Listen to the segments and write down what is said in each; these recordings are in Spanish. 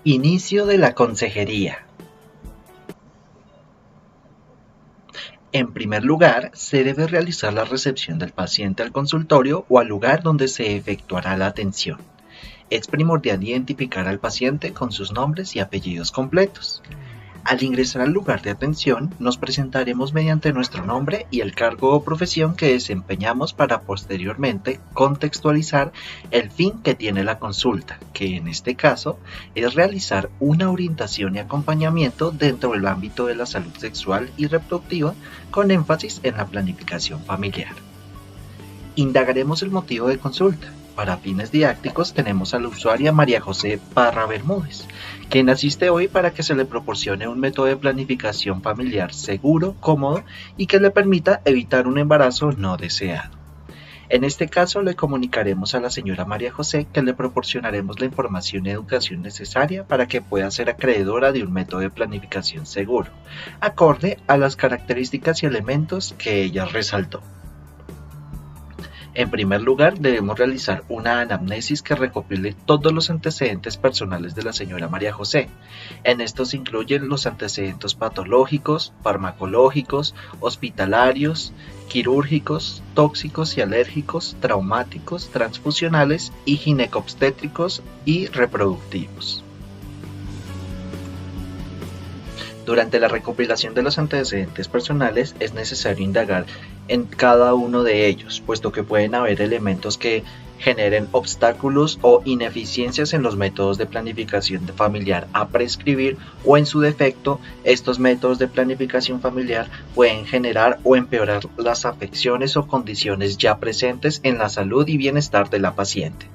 Inicio de la consejería. En primer lugar, se debe realizar la recepción del paciente al consultorio o al lugar donde se efectuará la atención. Es primordial identificar al paciente con sus nombres y apellidos completos. Al ingresar al lugar de atención, nos presentaremos mediante nuestro nombre y el cargo o profesión que desempeñamos para posteriormente contextualizar el fin que tiene la consulta, que en este caso es realizar una orientación y acompañamiento dentro del ámbito de la salud sexual y reproductiva con énfasis en la planificación familiar. Indagaremos el motivo de consulta. Para fines didácticos tenemos a la usuaria María José Parra Bermúdez, quien asiste hoy para que se le proporcione un método de planificación familiar seguro, cómodo y que le permita evitar un embarazo no deseado. En este caso le comunicaremos a la señora María José que le proporcionaremos la información y educación necesaria para que pueda ser acreedora de un método de planificación seguro, acorde a las características y elementos que ella resaltó. En primer lugar, debemos realizar una anamnesis que recopile todos los antecedentes personales de la señora María José. En estos se incluyen los antecedentes patológicos, farmacológicos, hospitalarios, quirúrgicos, tóxicos y alérgicos, traumáticos, transfusionales y ginecobstétricos y reproductivos. Durante la recopilación de los antecedentes personales es necesario indagar en cada uno de ellos, puesto que pueden haber elementos que generen obstáculos o ineficiencias en los métodos de planificación familiar a prescribir o en su defecto, estos métodos de planificación familiar pueden generar o empeorar las afecciones o condiciones ya presentes en la salud y bienestar de la paciente.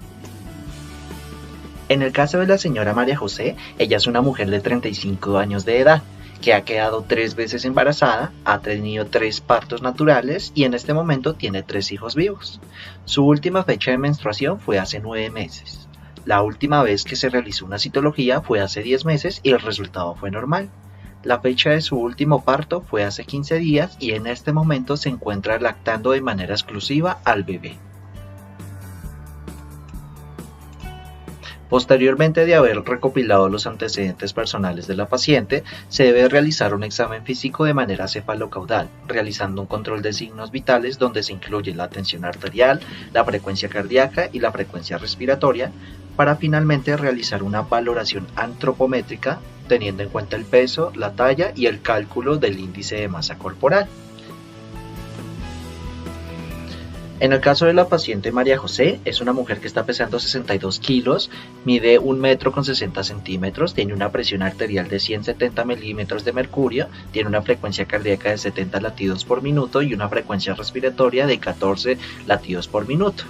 En el caso de la señora María José, ella es una mujer de 35 años de edad, que ha quedado 3 veces embarazada, ha tenido 3 partos naturales y en este momento tiene 3 hijos vivos. Su última fecha de menstruación fue hace 9 meses. La última vez que se realizó una citología fue hace 10 meses y el resultado fue normal. La fecha de su último parto fue hace 15 días y en este momento se encuentra lactando de manera exclusiva al bebé. Posteriormente de haber recopilado los antecedentes personales de la paciente, se debe realizar un examen físico de manera cefalocaudal, realizando un control de signos vitales donde se incluye la tensión arterial, la frecuencia cardíaca y la frecuencia respiratoria, para finalmente realizar una valoración antropométrica teniendo en cuenta el peso, la talla y el cálculo del índice de masa corporal. En el caso de la paciente María José, es una mujer que está pesando 62 kilos, mide 1,60 m, tiene una presión arterial de 170 milímetros de mercurio, tiene una frecuencia cardíaca de 70 latidos por minuto y una frecuencia respiratoria de 14 latidos por minuto.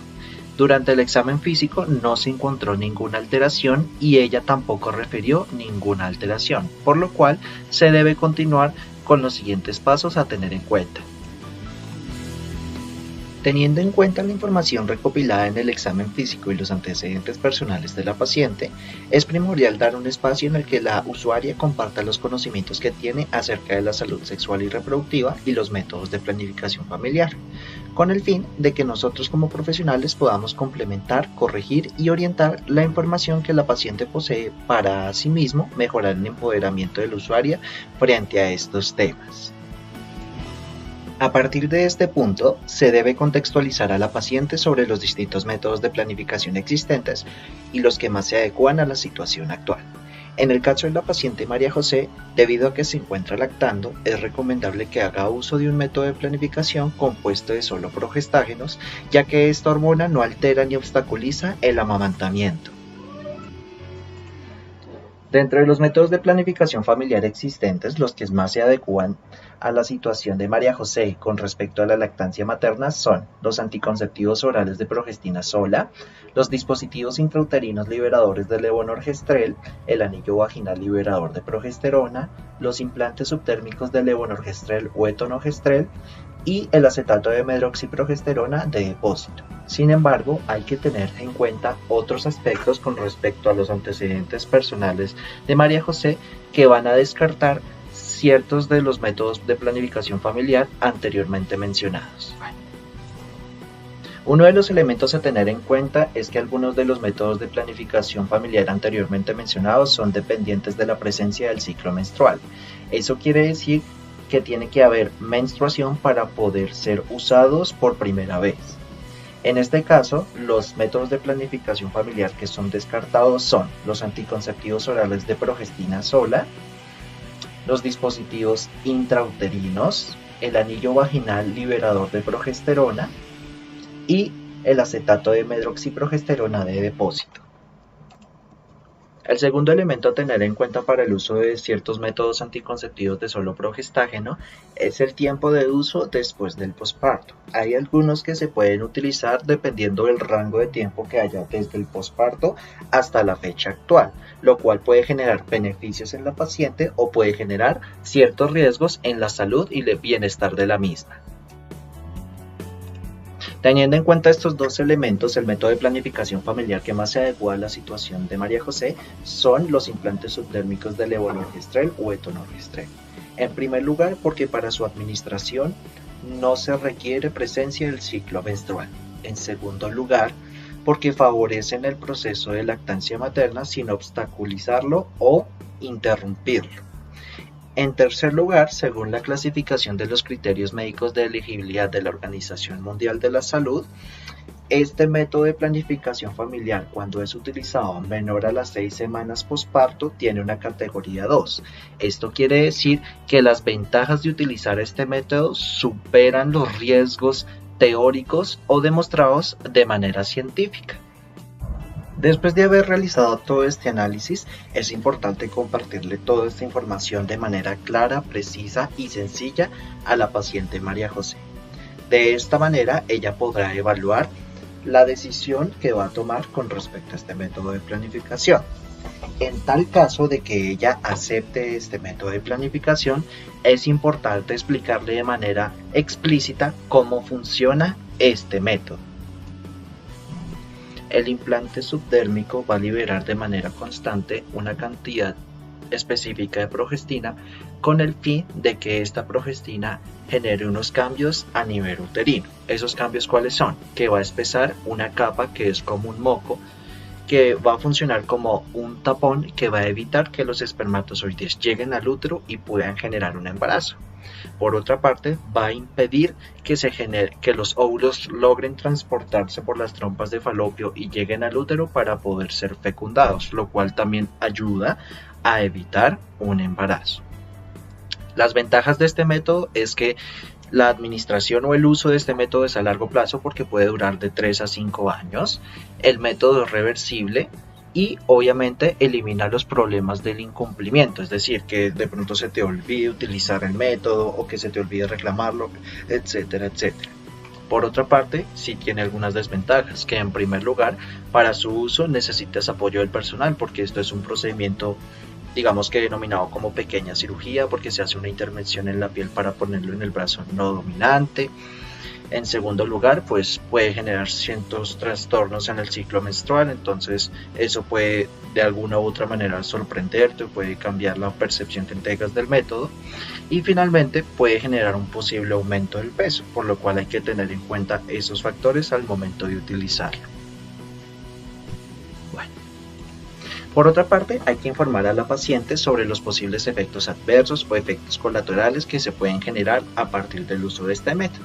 Durante el examen físico no se encontró ninguna alteración y ella tampoco refirió ninguna alteración, por lo cual se debe continuar con los siguientes pasos a tener en cuenta. Teniendo en cuenta la información recopilada en el examen físico y los antecedentes personales de la paciente, es primordial dar un espacio en el que la usuaria comparta los conocimientos que tiene acerca de la salud sexual y reproductiva y los métodos de planificación familiar, con el fin de que nosotros como profesionales podamos complementar, corregir y orientar la información que la paciente posee para asimismo mejorar el empoderamiento de la usuaria frente a estos temas. A partir de este punto, se debe contextualizar a la paciente sobre los distintos métodos de planificación existentes y los que más se adecuan a la situación actual. En el caso de la paciente María José, debido a que se encuentra lactando, es recomendable que haga uso de un método de planificación compuesto de solo progestágenos, ya que esta hormona no altera ni obstaculiza el amamantamiento. Dentro de los métodos de planificación familiar existentes, los que más se adecuan a la situación de María José con respecto a la lactancia materna son los anticonceptivos orales de progestina sola, los dispositivos intrauterinos liberadores de levonorgestrel, el anillo vaginal liberador de progesterona, los implantes subtérmicos de levonorgestrel o etonogestrel y el acetato de medroxiprogesterona de depósito. Sin embargo, hay que tener en cuenta otros aspectos con respecto a los antecedentes personales de María José que van a descartar ciertos de los métodos de planificación familiar anteriormente mencionados. Uno de los elementos a tener en cuenta es que algunos de los métodos de planificación familiar anteriormente mencionados son dependientes de la presencia del ciclo menstrual. Eso quiere decir que tiene que haber menstruación para poder ser usados por primera vez. En este caso, los métodos de planificación familiar que son descartados son los anticonceptivos orales de progestina sola, los dispositivos intrauterinos, el anillo vaginal liberador de progesterona y el acetato de medroxiprogesterona de depósito. El segundo elemento a tener en cuenta para el uso de ciertos métodos anticonceptivos de solo progestágeno es el tiempo de uso después del posparto. Hay algunos que se pueden utilizar dependiendo del rango de tiempo que haya desde el posparto hasta la fecha actual, lo cual puede generar beneficios en la paciente o puede generar ciertos riesgos en la salud y el bienestar de la misma. Teniendo en cuenta estos dos elementos, el método de planificación familiar que más se adecua a la situación de María José son los implantes subdérmicos de levonorgestrel o etonorgestrel. En primer lugar, porque para su administración no se requiere presencia del ciclo menstrual. En segundo lugar, porque favorecen el proceso de lactancia materna sin obstaculizarlo o interrumpirlo. En tercer lugar, según la clasificación de los criterios médicos de elegibilidad de la Organización Mundial de la Salud, este método de planificación familiar, cuando es utilizado menor a las 6 semanas posparto, tiene una categoría 2. Esto quiere decir que las ventajas de utilizar este método superan los riesgos teóricos o demostrados de manera científica. Después de haber realizado todo este análisis, es importante compartirle toda esta información de manera clara, precisa y sencilla a la paciente María José. De esta manera, ella podrá evaluar la decisión que va a tomar con respecto a este método de planificación. En tal caso de que ella acepte este método de planificación, es importante explicarle de manera explícita cómo funciona este método. El implante subdérmico va a liberar de manera constante una cantidad específica de progestina con el fin de que esta progestina genere unos cambios a nivel uterino. ¿Esos cambios cuáles son? Que va a espesar una capa que es como un moco, que va a funcionar como un tapón que va a evitar que los espermatozoides lleguen al útero y puedan generar un embarazo. Por otra parte, va a impedir que los óvulos logren transportarse por las trompas de falopio y lleguen al útero para poder ser fecundados, lo cual también ayuda a evitar un embarazo. Las ventajas de este método es que la administración o el uso de este método es a largo plazo porque puede durar de 3 a 5 años. El método es reversible y obviamente elimina los problemas del incumplimiento, es decir, que de pronto se te olvide utilizar el método o que se te olvide reclamarlo, etcétera, etcétera. Por otra parte, sí tiene algunas desventajas, que en primer lugar, para su uso necesitas apoyo del personal porque esto es un procedimiento, digamos que denominado como pequeña cirugía, porque se hace una intervención en la piel para ponerlo en el brazo no dominante. En segundo lugar, pues puede generar ciertos trastornos en el ciclo menstrual, entonces eso puede de alguna u otra manera sorprenderte, puede cambiar la percepción que tengas del método y finalmente puede generar un posible aumento del peso, por lo cual hay que tener en cuenta esos factores al momento de utilizarlo. Bueno. Por otra parte, hay que informar a la paciente sobre los posibles efectos adversos o efectos colaterales que se pueden generar a partir del uso de este método.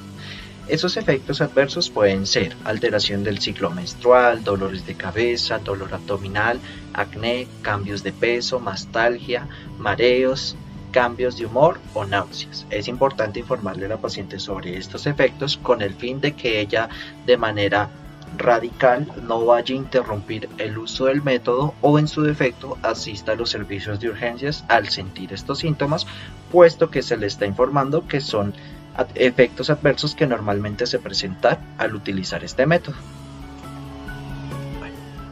Esos efectos adversos pueden ser alteración del ciclo menstrual, dolores de cabeza, dolor abdominal, acné, cambios de peso, mastalgia, mareos, cambios de humor o náuseas. Es importante informarle a la paciente sobre estos efectos con el fin de que ella de manera radical no vaya a interrumpir el uso del método o en su defecto asista a los servicios de urgencias al sentir estos síntomas, puesto que se le está informando que son efectos adversos que normalmente se presentan al utilizar este método.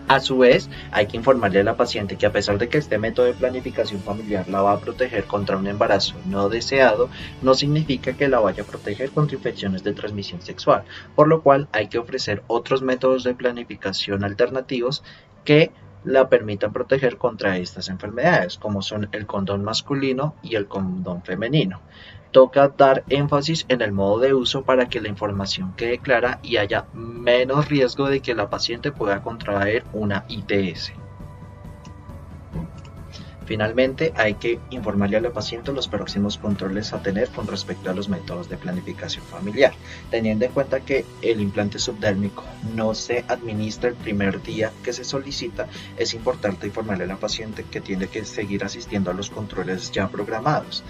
A su vez, hay que informarle a la paciente que a pesar de que este método de planificación familiar la va a proteger contra un embarazo no deseado, no significa que la vaya a proteger contra infecciones de transmisión sexual, por lo cual hay que ofrecer otros métodos de planificación alternativos que la permitan proteger contra estas enfermedades, como son el condón masculino y el condón femenino. Toca dar énfasis en el modo de uso para que la información quede clara y haya menos riesgo de que la paciente pueda contraer una ITS. Finalmente, hay que informarle a la paciente los próximos controles a tener con respecto a los métodos de planificación familiar, teniendo en cuenta que el implante subdérmico no se administra el primer día que se solicita. Es importante informarle a la paciente que tiene que seguir asistiendo a los controles ya programados.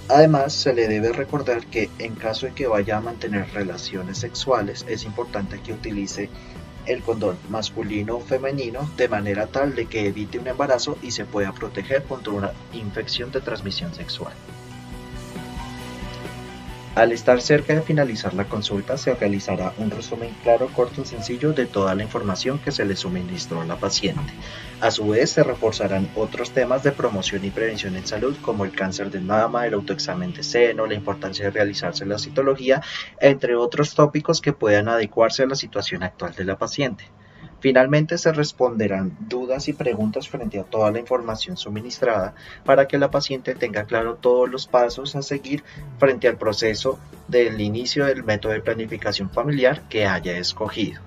Además, se le debe recordar que en caso de que vaya a mantener relaciones sexuales, es importante que utilice el condón masculino o femenino de manera tal de que evite un embarazo y se pueda proteger contra una infección de transmisión sexual. Al estar cerca de finalizar la consulta, se realizará un resumen claro, corto y sencillo de toda la información que se le suministró a la paciente. A su vez, se reforzarán otros temas de promoción y prevención en salud, como el cáncer de mama, el autoexamen de seno, la importancia de realizarse la citología, entre otros tópicos que puedan adecuarse a la situación actual de la paciente. Finalmente, se responderán dudas y preguntas frente a toda la información suministrada para que la paciente tenga claro todos los pasos a seguir frente al proceso del inicio del método de planificación familiar que haya escogido.